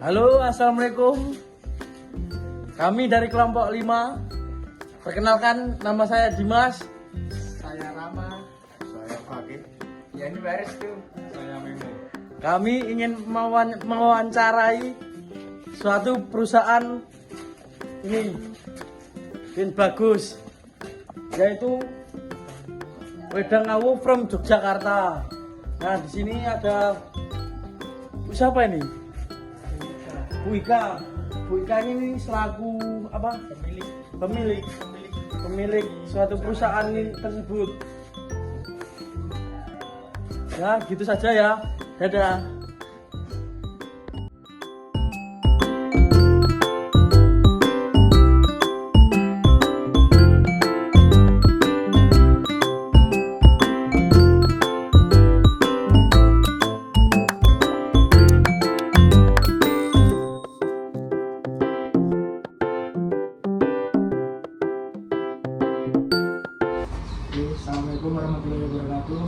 Halo, assalamualaikum. Kami dari kelompok 5. Perkenalkan, nama saya Dimas. Saya Rama. Saya Fakih. Ya ini beres tuh. Saya Memo. Kami ingin mewawancarai suatu perusahaan ini yang bagus, yaitu Wedang Awu from Yogyakarta. Nah, di sini ada siapa ini? Bu Ika. Bu Ika ini selaku apa? Pemilik suatu perusahaan ini tersebut. Ya, gitu saja ya. Dadah. Assalamualaikum warahmatullahi wabarakatuh.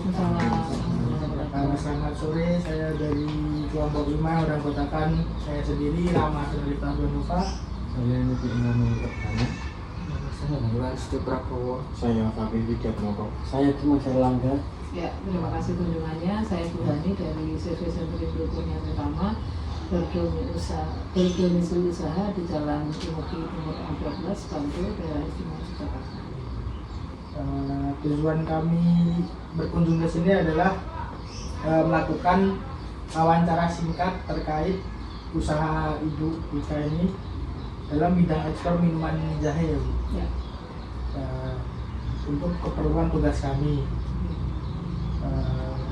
Selamat sore, saya dari kelompok 5 orang kotakan. Saya sendiri Rama Senalita Nova. Saya Niti Imami Pertama. Saya Nanggulan Prabowo. Saya Fakih Widiatmoko. Saya Dimas Erlangga. Ya, terima kasih kunjungannya. Saya Tuhani dari CV Sentri Dukunya Pertama, berdomisili usaha di Jalan Timoki nomor 14, Bantul, daerah Istimewa Yogyakarta. Tujuan kami berkunjung ke sini adalah melakukan wawancara singkat terkait usaha Ibu Ika ini dalam bidang ekspor minuman jahe ya Bu. Ya. Untuk keperluan tugas kami.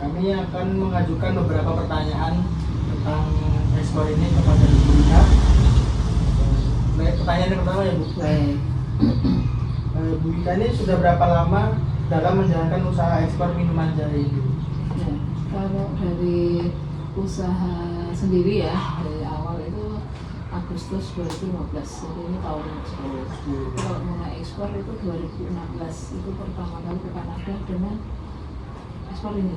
Kami akan mengajukan beberapa pertanyaan tentang ekspor ini kepada Ibu Ika. Pertanyaan yang pertama ya Bu. Baik. Bu Ika ini sudah berapa lama dalam menjalankan usaha ekspor minuman jahe ini? Ya, kalau dari usaha sendiri ya, dari awal itu Agustus 2015, jadi ini tahun ekspor. Kalau mulai ekspor itu 2016, itu pertama kali ke Kanada dengan ekspor ini.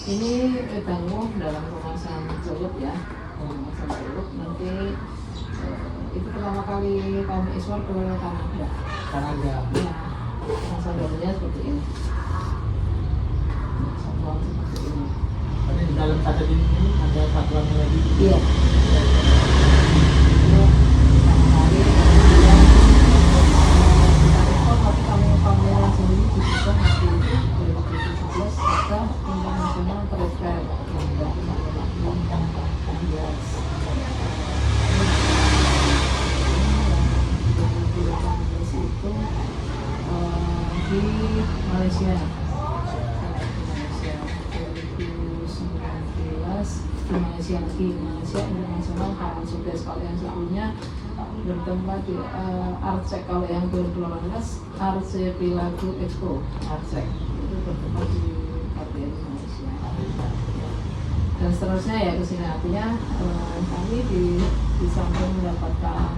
Ini Wedang dalam kemasan celup ya, kemasan celup. Nanti itu pertama kali kami ekspor ke Kanada. Kanada. Ya, kemasan dalamnya seperti ini. Satuan seperti ini. Tadi di dalam satu ini ada satuannya lagi. Iya. Itu pertama kali kemudian kita ekspor, tapi kami pameran sendiri dibuka di 2017 kita internasional trade yang itu di Malaysia. Di Malaysia lagi, Malaysia Internasional Kawan Sudes. Kalau yang sebelumnya bertempat di Arcek, kalau yang 2018 Arcek Pilagu Expo Arcek itu bertempat di KBRI Malaysia. Dan seterusnya ya kesini, artinya kami di samping mendapatkan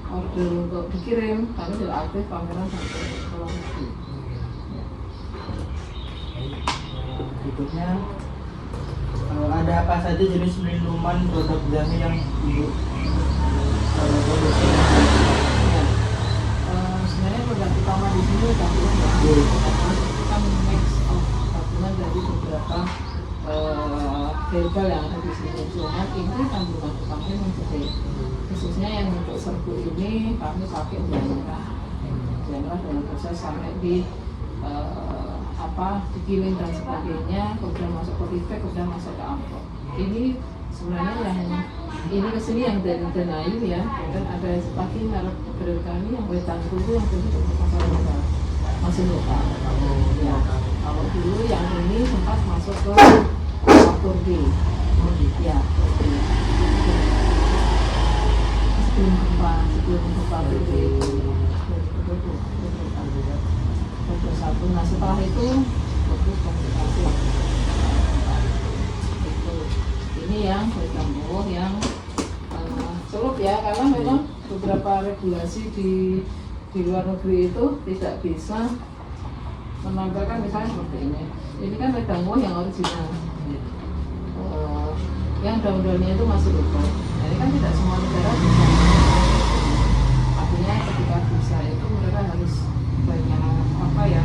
order untuk dikirim, kami juga aktif pameran sampai ke luar negeri. Berikutnya ada apa saja jenis minuman produk jahe yang Ibu produksi? Ya. Sebenarnya produk utama di sini gabungan ya. Kita mix of gabungan dari beberapa herbal yang ada di sini. Cuma ini kandungan utamanya menjadi khususnya yang untuk serbuk ini kami pakai gula merah dalam proses sampai di digiling dan sebagainya, kemudian masuk ke bag, kemudian masuk ke amplop. Ini sebenarnya yang ini kesini yang dari Denayu ya, dan ada lagi merek brand kami yang Wedang dulu yang dulu untuk pasar lokal, masih lokal. Ya, kalau dulu yang ini sempat masuk ke Turki. Ya, sebelum gempa Turki satu. Nah setelah itu fokus komunikasi. Ini yang Wedang yang celup ya, karena memang beberapa regulasi di luar negeri itu tidak bisa menampilkan misalnya seperti ini. Ini kan Wedang yang original. yang daun-daunnya itu masih utuh. Nah, ini kan tidak semua negara bisa. Artinya ketika bisa itu mereka harus banyak apa ya,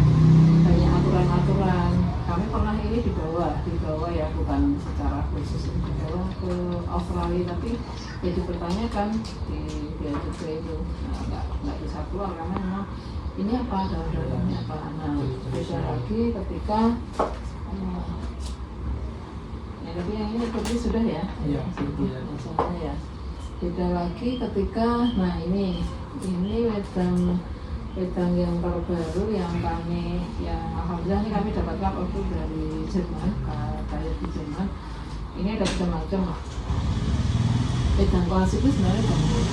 banyak aturan-aturan. Kami pernah ini dibawa ya, bukan secara khusus dibawa ke Australia, tapi ya dipertanyakan di Bea Cukai itu. Nah, nggak bisa keluar karena memang ini apa, daun-daunnya apa. Nah, beda lagi ketika tapi yang ini seperti sudah ya? Iya, Misalnya ya. Beda lagi ketika, nah ini wedang yang terbaru yang kami, yang alhamdulillah ini kami dapatkan waktu dari Jerman, kayak di Jerman. Ini ada macam-macam. Wedang klasik itu sebenarnya bagus.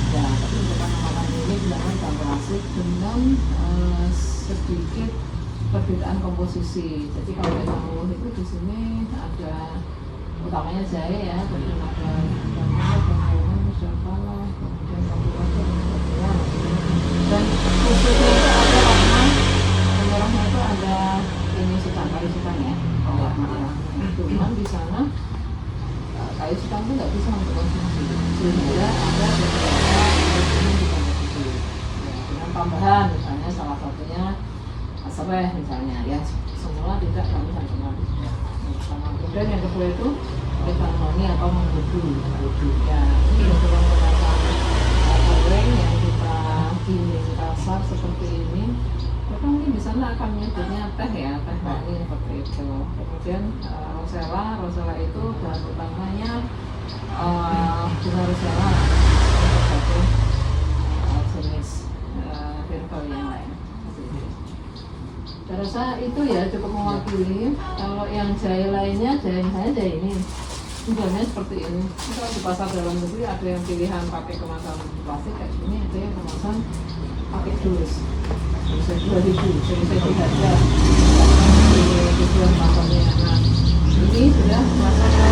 Ya, tapi untuk tanaman ini bilangnya wedang klasik dengan sedikit perbedaan komposisi. Jadi kalau wedang luwuh itu di sini ada utamanya jahe ya, kemudian ada bawang, musyafalah, kemudian batu-batu dan sebagainya. Dan khususnya itu ada warna merahnya itu ada ini kayu ya, warna merahnya. Cuman di sana kayu sutan itu nggak bisa untuk konsumsi, sehingga ada beberapa yang dikonsumsi. Ya, dengan tambahan misalnya salah satunya sereh misalnya, ya semula tidak kami santunan. Kemudian yang kedua itu metanoni atau menggudu. Ya, ini beberapa menggunakan goreng yang kita giling kasar seperti ini. Maka mungkin di sana akan menyebutnya teh ya, teh mani seperti itu. Kemudian rosella itu bahan utamanya bunga rosella, satu jenis herbal yang lain. Saya rasa itu ya cukup mewakili. Kalau yang jahe lainnya, jahe ini bentuknya seperti ini. Kalau di pasar dalam negeri ada yang pilihan pakai kemasan plastik kayak gini, ada yang kemasan pakai dus. Bisa 2.000, bisa harga di tujuan pasarnya. Nah, ini sudah masuk ke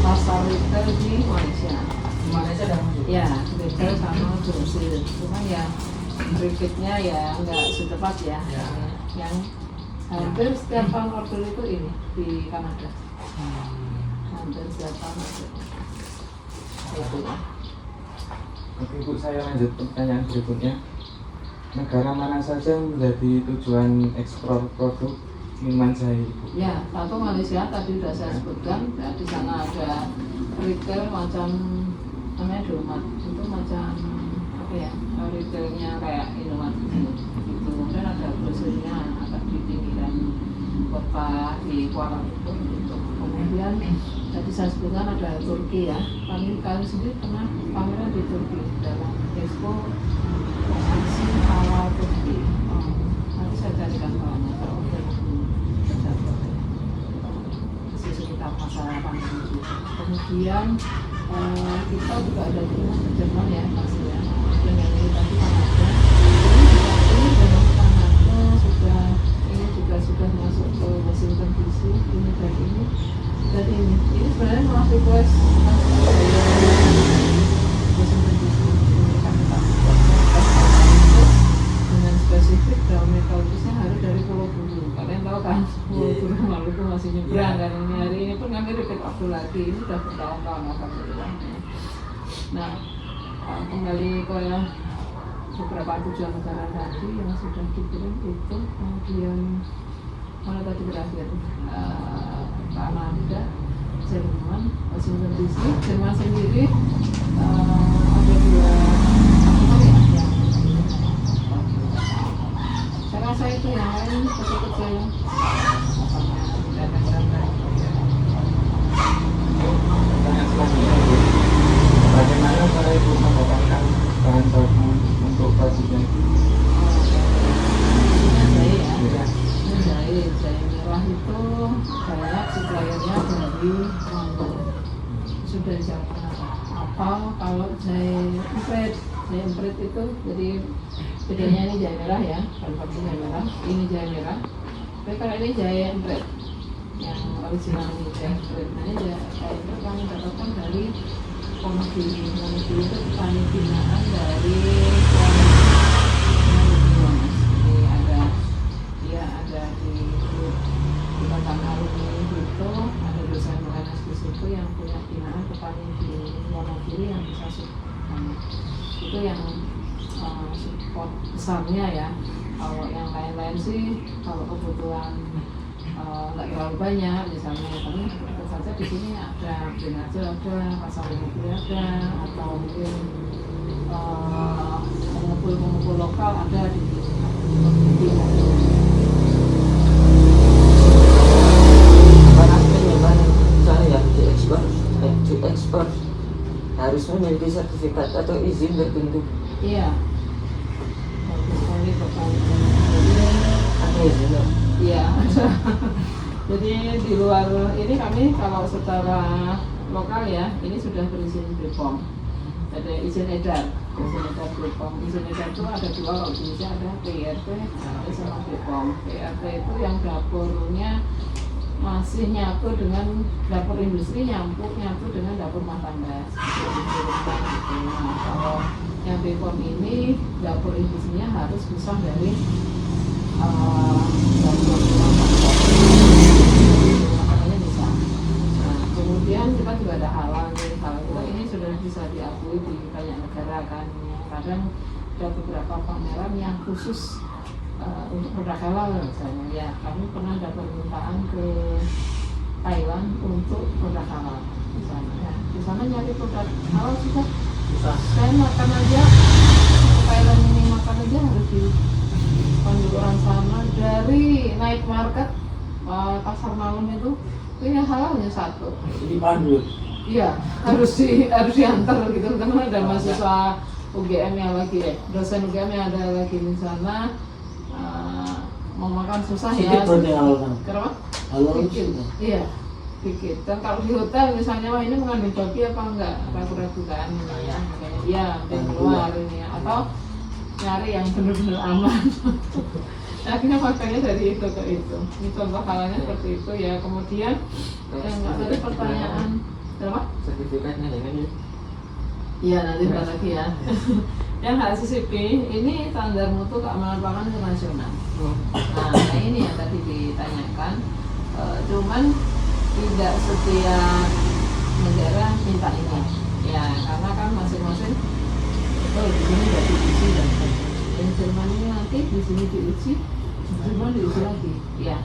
pasar retail di Malaysia. Di Malaysia dan Ya, retail sama grocery. Cuman ya berikutnya ya nggak secepat ya. Yang hampir setiap tahun order itu ini di Kanada. Hampir setiap tahun order. Itu ya. Oke Bu, saya lanjut pertanyaan berikutnya. Negara mana saja menjadi tujuan ekspor produk minuman jahe Ibu? Ya, satu Malaysia tadi sudah saya sebutkan. Ya, di sana ada retail macam namanya Domat. Itu macam apa ya? Retailnya kayak Indomaret gitu. Kemudian ada grocery-nya agak di pinggiran kota di Kuala Lumpur gitu. Kemudian tadi saya sebutkan ada Turki ya. Kami sendiri pernah pameran di Turki dalam Expo Konvensi Halal Turki. Nanti saya carikan bahannya kalau udah tercatat ya. Di sekitar masalah pandemi. Kemudian kita juga ada di Jerman ya pasti ya. Dan yang ini tadi Kanada. Ini juga sudah masuk ke Washington DC. Ini dan ini sebenarnya malah request Washington DC. Ini kami dengan spesifik daun eukaliptusnya harus dari Pulau Buru. Kalian tahu kan Pulau Buru Maluku masih nyebrang kan ini hari ini pun kami repeat waktu lagi. Ini sudah bertahun-tahun alhamdulillah. Nah, kembali ke beberapa tujuan negara tadi yang sudah dikirim itu, kemudian mana tadi berakhir Kanada, Jerman, Washington DC. Jerman sendiri ada 2 aturan ya yang saya rasa itu yang lain kecil-kecil Pertanyaan selanjutnya Bu, bagaimana cara Ibu mendapatkan bahan baku untuk produknya itu? Jahe merah itu banyak suppliernya dari London. Sudah jauh apa kalau jahe emprit itu jadi bedanya ini jahe merah ya, kalau jahe merah, ini jahe merah. Tapi kalau ini jahe emprit yang original ini jahe emprit. Nah ini jahe emprit kami dapatkan dari Wonogiri. Wonogiri itu petani binaan dari ada di Kota Alumni itu ada dosen UNS di situ kiri yang bisa support. Itu yang support besarnya ya. Kalau yang lain-lain sih kalau kebutuhan nggak terlalu banyak misalnya, tapi tentu saja di sini ada drainase, ada pasar mobil ada, atau mungkin pengepul lokal ada di diekspor harus memiliki sertifikat atau izin tertentu. Iya, bagus sekali pertanyaan. Ada izin ya? Iya, ada. Jadi di luar ini kami kalau secara lokal ya, ini sudah berizin BPOM. Ada izin edar BPOM. Izin edar itu ada dua, kalau di Indonesia ada PRT sama BPOM. PRT itu yang dapurnya masih nyatu dengan dapur industri, nyatu dengan dapur rumah tangga. Nah, kalau yang BPOM ini dapur industrinya harus pisah dari dapur rumah tangganya bisa. Nah, kemudian kita juga ada halal kita ini sudah bisa diakui di banyak negara kan. Kadang ada beberapa pameran yang khusus untuk produk halal misalnya ya, kami pernah dapat permintaan ke Thailand untuk produk halal misalnya ya. Di sana nyari produk halal susah. Saya makan aja ke Thailand ini, makan aja harus di panjuran sana, dari night market pasar malam itu yang halalnya satu Jadi pandu. iya, harus diantar gitu karena ada mahasiswa UGM yang lagi dosen UGM yang ada lagi di sana. Mau makan susah ya. Sedikit berarti halal kan? Kenapa? Halal Dikit. itu. Iya, dikit. Dan kalau di hotel misalnya, wah ini mengandung babi apa enggak? Ragu-ragu kan ya. Makanya iya, yang keluar ini ya. Atau nyari yang benar-benar aman. Akhirnya makanya dari itu ke itu. Ini contoh halalnya seperti itu ya. Kemudian yang tadi pertanyaan, kenapa? Sertifikatnya dengan ya? Iya, nanti bentar lagi ya. Yang HACCP ini standar mutu keamanan pangan internasional. Nah, ini yang tadi ditanyakan. Cuman tidak setiap negara minta ini. Ya, karena kan masing-masing betul di sini tidak diuji dan yang Jerman ini nanti di sini diuji, Jerman diuji lagi. Ya.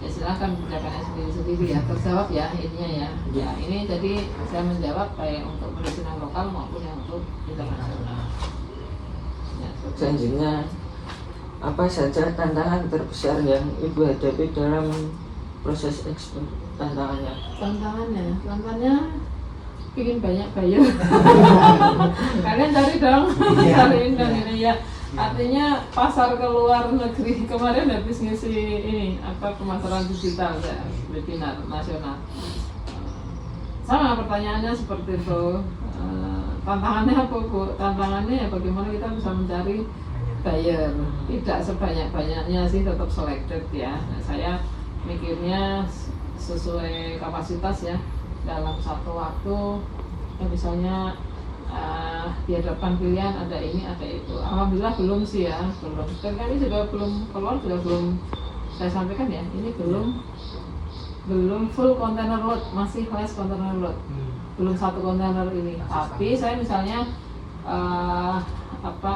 Ya silakan kerjakannya sendiri-sendiri ya, terjawab ya ininya ya. Ya, ini jadi saya menjawab baik untuk medisinal lokal maupun yang untuk internasional. Selanjutnya, apa saja tantangan terbesar yang Ibu hadapi dalam proses ekspor? Tantangannya bikin banyak bayar. Kalian cari dong, cariin dong ini ya. Artinya pasar ke luar negeri, kemarin habis ngisi ini pemasaran digital ya, webinar nasional. Sama pertanyaannya seperti itu. Tantangannya apa Bu? Tantangannya ya bagaimana kita bisa mencari buyer. Tidak sebanyak-banyaknya sih, tetap selected ya. Nah, saya mikirnya sesuai kapasitas ya. Dalam satu waktu ya misalnya dihadapkan pilihan ada ini ada itu. Alhamdulillah belum sih ya, belum. Dan kami juga belum keluar, juga belum saya sampaikan ya. Ini belum full container load, masih less container load. Belum satu kontainer ini. Tapi saya misalnya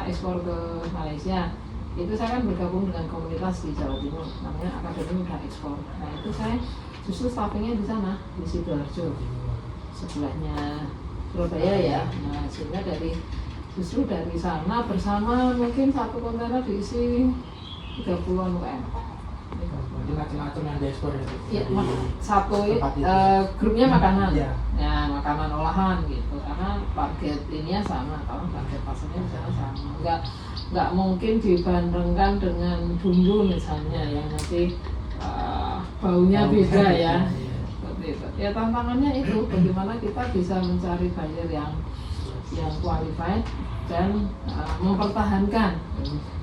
ekspor ke Malaysia. Itu saya kan bergabung dengan komunitas di Jawa Timur, namanya Akademi Muda Ekspor. Nah itu saya justru staffingnya di sana, di Sidoarjo, sebelahnya Surabaya ya. Nah sehingga justru dari sana bersama mungkin satu kontainer diisi 30-an UM. Jadi macam-macam yang diekspor ya? Iya, grupnya makanan. Ya. Ya, makanan olahan gitu. Karena target ininya sama, kalau target pasarnya misalnya sama. Enggak mungkin dibandingkan dengan bumbu misalnya yang nanti baunya beda ya. Seperti itu. Ya tantangannya itu bagaimana kita bisa mencari buyer yang qualified dan mempertahankan.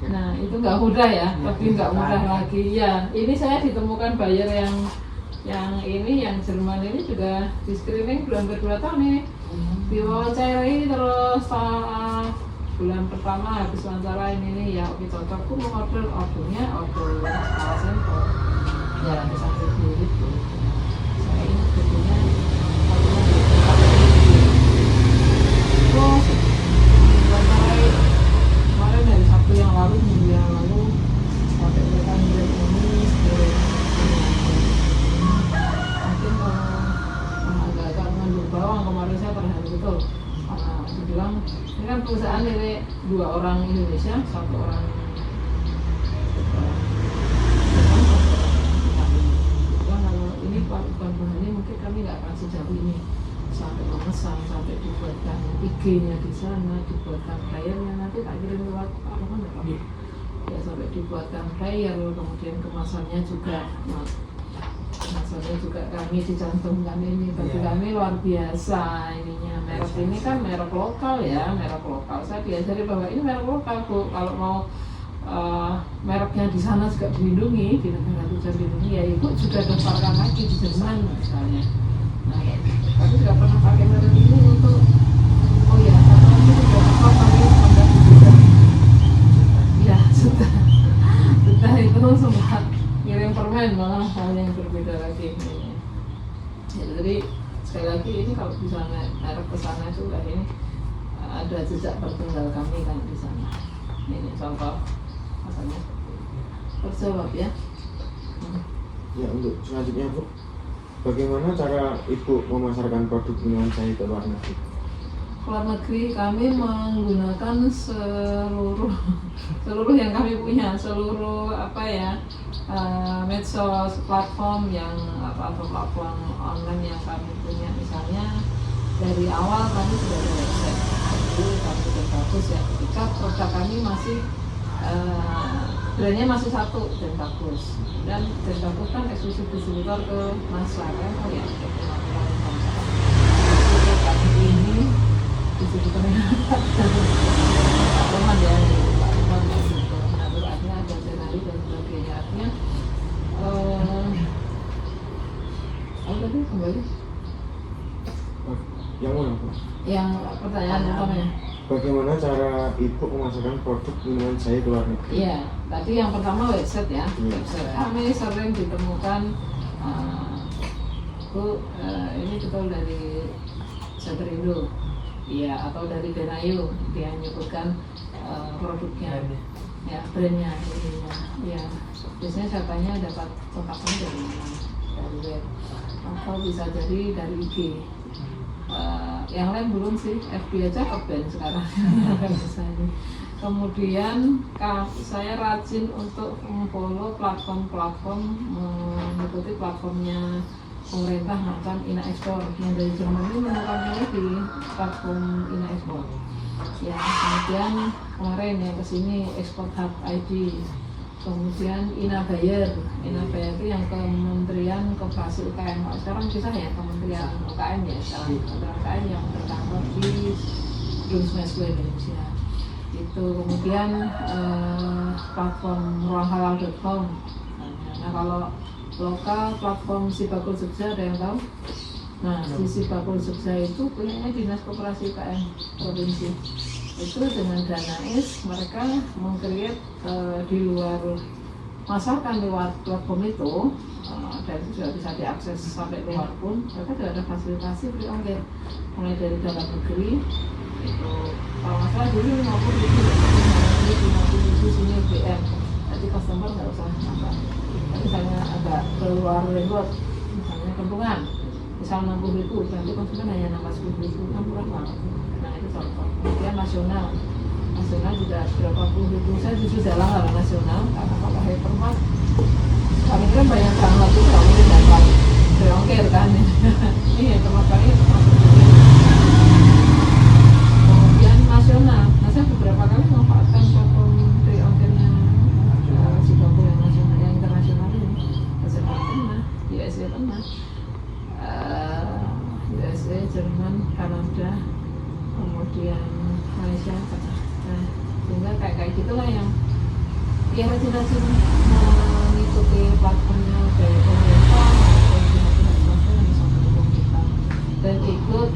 Nah itu nggak mudah ya, lebih nggak mudah lagi ya. Ini saya ditemukan buyer yang Jerman ini juga di screening bulan kedua tahun nih, diwawancarai terus bulan pertama habis wawancara ini ya oke cocok, aku mau ordernya order sampel ya ratusan ribu gitu. Saya ini sebetulnya Ini kan perusahaan milik 2 orang Indonesia, 1 orang kalau ini bahan-bahannya mungkin kami nggak akan sejauh ini sampai memesan, sampai dibuatkan IG-nya di sana, dibuatkan flyernya nanti tak kirim lewat apa ya, sampai dibuatkan flyer, kemudian kemasannya juga kami dicantumkan ini. Bagi kami luar biasa ininya. Merek ini kan merek lokal ya, merek lokal. Saya diajari bahwa ini merek lokal Bu. Kalau mau mereknya di sana juga dilindungi, di negara tujuan dilindungi, ya Ibu juga daftarkan lagi di Jerman misalnya. Nah, kami juga pernah pakai merek ini untuk ini sudah apa kami sudah ya sudah itu sempat ngirim permen malah hal yang berbeda lagi. Ya, jadi sekali lagi ini kalau bisa merek ke sana itu udah ini ada jejak tertinggal kami kan di sana. Ini contoh rasanya terjawab ya. Ya, untuk selanjutnya Bu, bagaimana cara Ibu memasarkan produk minuman jahe ke luar negeri? Luar negeri kami menggunakan seluruh yang kami punya, seluruh medsos, platform yang atau platform online yang kami punya. Misalnya dari awal kami sudah ada website, jadi kami sudah bagus ya. Ketika produk kami masih brandnya masih 1 dan bagus, dan bagus kan eksklusif distributor ke Masla kan, ini distributornya Pak Roman ya, Pak Roman gitu. Nah, terus artinya ada Denari dan sebagainya. Artinya tadi kembali Yang mana Bu? yang pertanyaan utamanya. Bagaimana cara Ibu memasarkan produk minuman jahe ke luar negeri? Iya, tadi yang pertama website ya. Website. Kami sering ditemukan ini betul dari Satrindo, iya, atau dari Denayu, dia menyebutkan produknya, ya brandnya ininya. Ya, biasanya saya tanya dapat kontaknya dari mana, dari web, atau bisa jadi dari IG. Yang lain belum sih, FB aja ke-ban sekarang. Kemudian saya rajin untuk follow platform-platform, mengikuti platformnya pemerintah macam Ina Ekspor yang dari Jerman ini menemukannya di platform Ina Ekspor. Ya, kemudian kemarin yang kesini Export Hub ID. Kemudian Ina Bayer itu yang Kementerian Koperasi UKM. Sekarang bisa ya Kementerian UKM ya, sekarang Kementerian UKM yang terkantor di Dunsmeswe Indonesia. Itu kemudian platform ruanghalal.com. Nah, kalau lokal platform Sibakul Jogja ada yang tahu? Nah, di Sibakul Jogja itu punya Dinas Koperasi UKM Provinsi. Itu dengan dana mereka meng-create di luar, masalkan lewat platform itu dan itu sudah bisa diakses sampai luar pun, mereka sudah ada fasilitasi free ongkir mulai dari dalam negeri. Itu kalau masalah dulu 50.000 sini BM, jadi customer nggak usah apa. Misalnya agak keluar road, misalnya Kentungan, misal 60.000, nanti konsumen hanya nambah 10.000, kan murah banget. Nah itu contoh. Kemudian nasional juga berapa puluh ribu. Saya justru jalan kalau nasional, karena kalau hypermart kami kan banyak banget itu nggak mungkin dapat ongkir kan. Ini hypermart kami kemudian nasional. Nah saya beberapa kali memanfaatkan platform ongkirnya Sibakul yang nasional, yang internasional ini. Saya pernah di USA pernah, USA, Jerman, Kanada, kemudian Malaysia. Nah, sehingga kayak gitulah yang ya rajin-rajin mengikuti platformnya dari pemerintah maupun pihak-pihak swasta yang bisa mendukung kita, dan ikut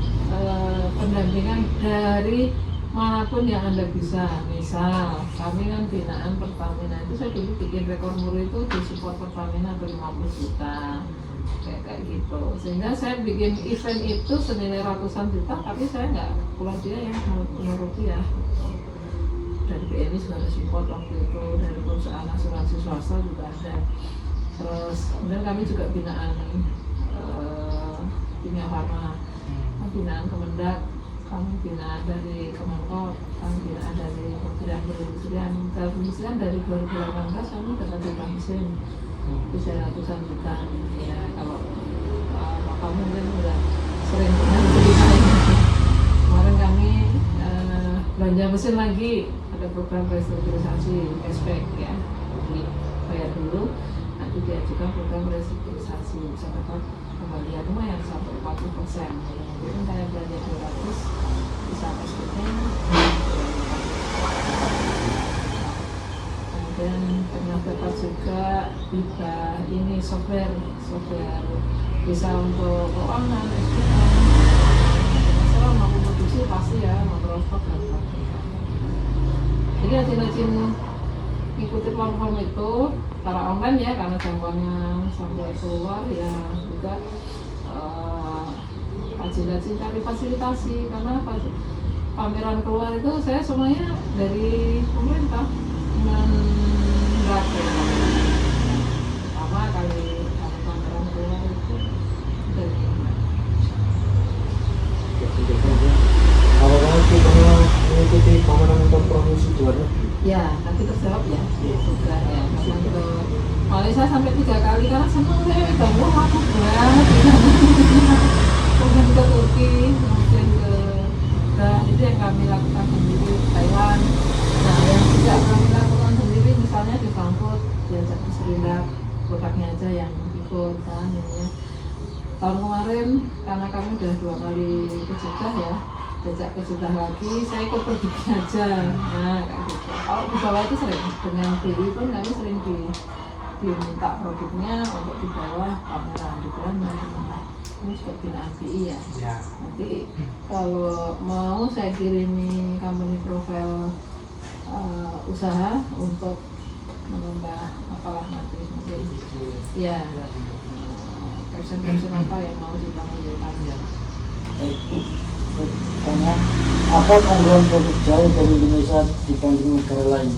pendampingan dari manapun yang Anda bisa. Misal kami kan binaan Pertamina, itu saya dulu bikin rekor muri itu di support Pertamina ke 50 juta kayak gitu, sehingga saya bikin event itu senilai ratusan juta, tapi saya nggak pulang dia yang menurut dia gitu. Dari BNI juga ada support waktu itu, dari perusahaan asuransi swasta juga ada. Terus kemudian kami juga binaan Kimia Farma, binaan Kemendak, kami binaan dari Kemenko, kami binaan dari Kementerian Perindustrian. Dalam perindustrian dari 2018 kami dapat juta mesin, bisa ratusan juta. Ya kalau kamu mungkin udah sering dengar cerita ini. Kemarin kami belanja mesin lagi, ada program restrukturisasi cashback ya, jadi bayar dulu, nanti diajukan program restrukturisasi bisa dapat kembalian lumayan sampai 40%. Mungkin kayak belanja 200 bisa cashbacknya. Kemudian pernah dapat juga hibah ini software bisa untuk keuangan, SPM. Masalah mau produksi pasti ya, mau transport dan sebagainya. Jadi rajin-rajin ikuti platform itu secara online ya, karena jangkauannya sampai keluar ya juga rajin-rajin cari fasilitasi, karena pameran keluar itu saya semuanya dari pemerintah dengan gratis. Pertama kali pameran keluar itu dari Apakah kamu mengikuti pameran untuk promosi luar negeri? ya, nanti terjawab ya juga ya, karena ke Malaysia sampai 3 kali karena senang saya udah lama banget kemudian ke Turki, kemudian ke itu yang kami lakukan sendiri, Taiwan. Nah yang tidak kami lakukan sendiri misalnya di Frankfurt diajak ke Serindak, produknya aja yang ikut kan ini ya. Tahun kemarin karena kami udah 2 kali ke Jeddah ya, diajak ke Jeddah lagi, saya ikut produknya aja. Nah kayak gitu. Kalau di bawah itu sering dengan BI pun kami sering diminta produknya untuk di bawah pameran di Belanda. Ini juga binaan BI ya. Nanti kalau mau saya kirimi company profile usaha untuk menambah apalah nanti mungkin ya persen apa yang mau ditampilkan ya. Tanya, apa keunggulan produk jauh dari Indonesia dibanding negara lain?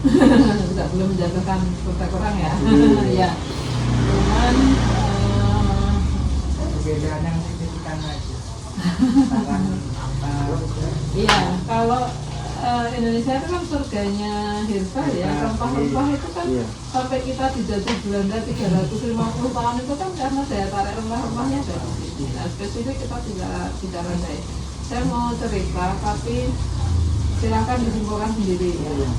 Tidak belum menjatuhkan produk orang ya. Ya. Cuman Perbedaan yang signifikan aja. iya, kalau Indonesia itu kan surganya herbal ya, rempah-rempah itu kan sampai kita dijajah Belanda 350 tahun itu kan karena daya tarik rempah-rempahnya dari sini. Nah, spesifik kita tidak randai. Saya mau cerita, tapi silakan disimpulkan sendiri ya.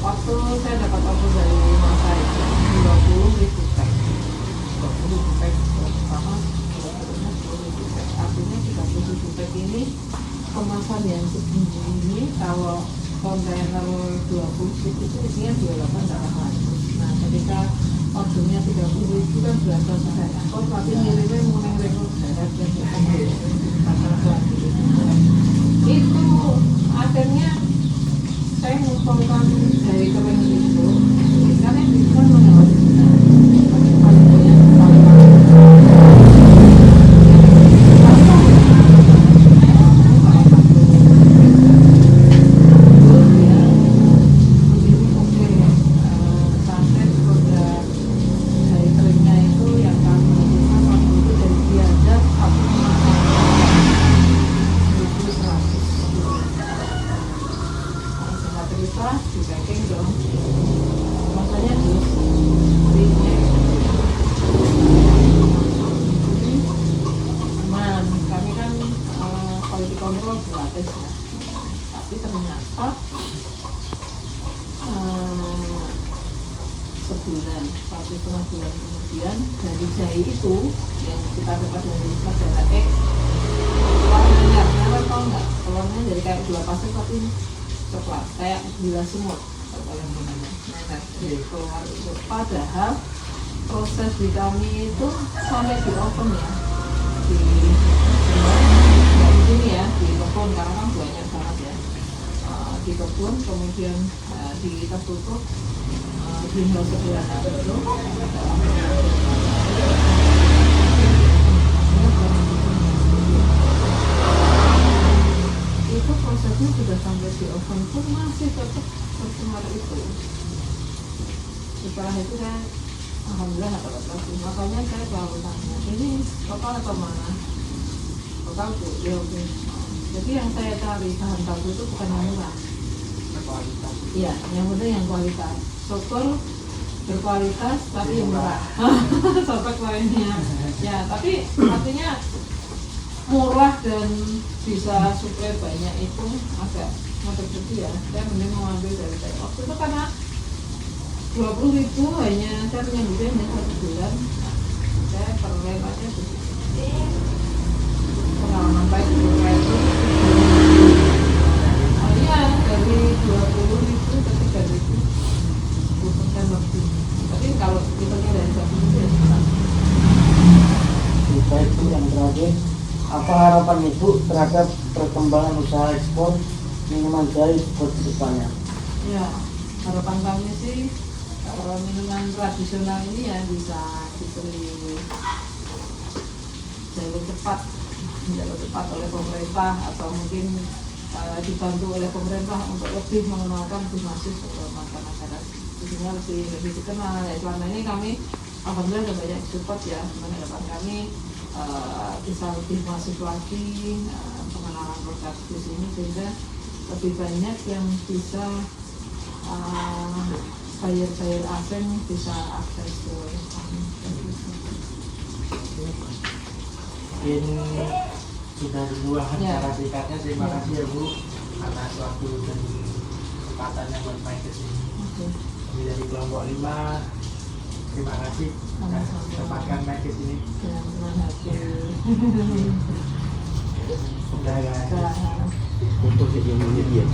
Waktu saya dapat order dari masa itu 20.000 pack, 20.000 pack pertama, 20.000 pack. Artinya 37 pack ini kemasan yang segini ini kalau kontainer 20 itu isinya 28,800. Nah ketika ordernya 30.000 kan berasa saya kok tapi ngirimnya mulai rekor darat dan itu akhirnya saya mengumpulkan dari keren itu karena yang bisa mengawasi paling banyak sebulan, 1,5 bulan kemudian dari jahe itu yang kita dapat dari negara X warnanya merah tau nggak? Warnanya dari kayak gula pasir tapi coklat kayak gula semut kalau yang namanya merah jadi keluar itu. Padahal proses di kami itu sampai di oven ya di sini ya di kebun karena kan banyak banget ya di kebun kemudian tertutup greenhouse sederhana itu prosesnya sudah sampai di oven pun masih tetap sesemar itu. Setelah itu saya alhamdulillah dapat lagi, makanya saya selalu tanya ini total atau mana Total Bu, ya oke. Jadi yang saya cari bahan baku itu bukan yang murah. Berkualitas. Iya, yang penting yang kualitas. Sokor berkualitas tapi murah. Sobat lainnya. Ya, tapi artinya murah dan bisa suplai banyak itu agak sedih ya. Saya mending mengambil dari saya waktu itu karena 20.000 hanya saya menyambutnya hanya 1 bulan. Saya perlem aja pengalaman baik juga itu. Iya, dari 20.000 ke 3.000 10% lebih. Tapi kalau kita dari 1 itu ya sekitar. Baik Bu, yang terakhir, apa harapan Ibu terhadap perkembangan usaha ekspor minuman jahe seperti depannya? Ya, harapan kami sih minuman tradisional ini ya bisa diberi jalur cepat oleh pemerintah atau mungkin dibantu oleh pemerintah untuk lebih mengenalkan bisnis ke masyarakat sehingga lebih dikenal. Ya, selama ini kami alhamdulillah ada banyak support ya, harapan kami bisa lebih masif lagi pengenalan produk di sini sehingga lebih banyak yang bisa buyer asing bisa akses ke kami. Mungkin sudah dulu Ya. cara singkatnya. Terima kasih ya Bu atas waktu dan kesempatan yang buat main kesini. Oke. Kami dari kelompok 5 terima kasih Sama-sama. kesempatan main kesini. Ya, senang hati. Udah guys. Nah, Untuk yang ini dia.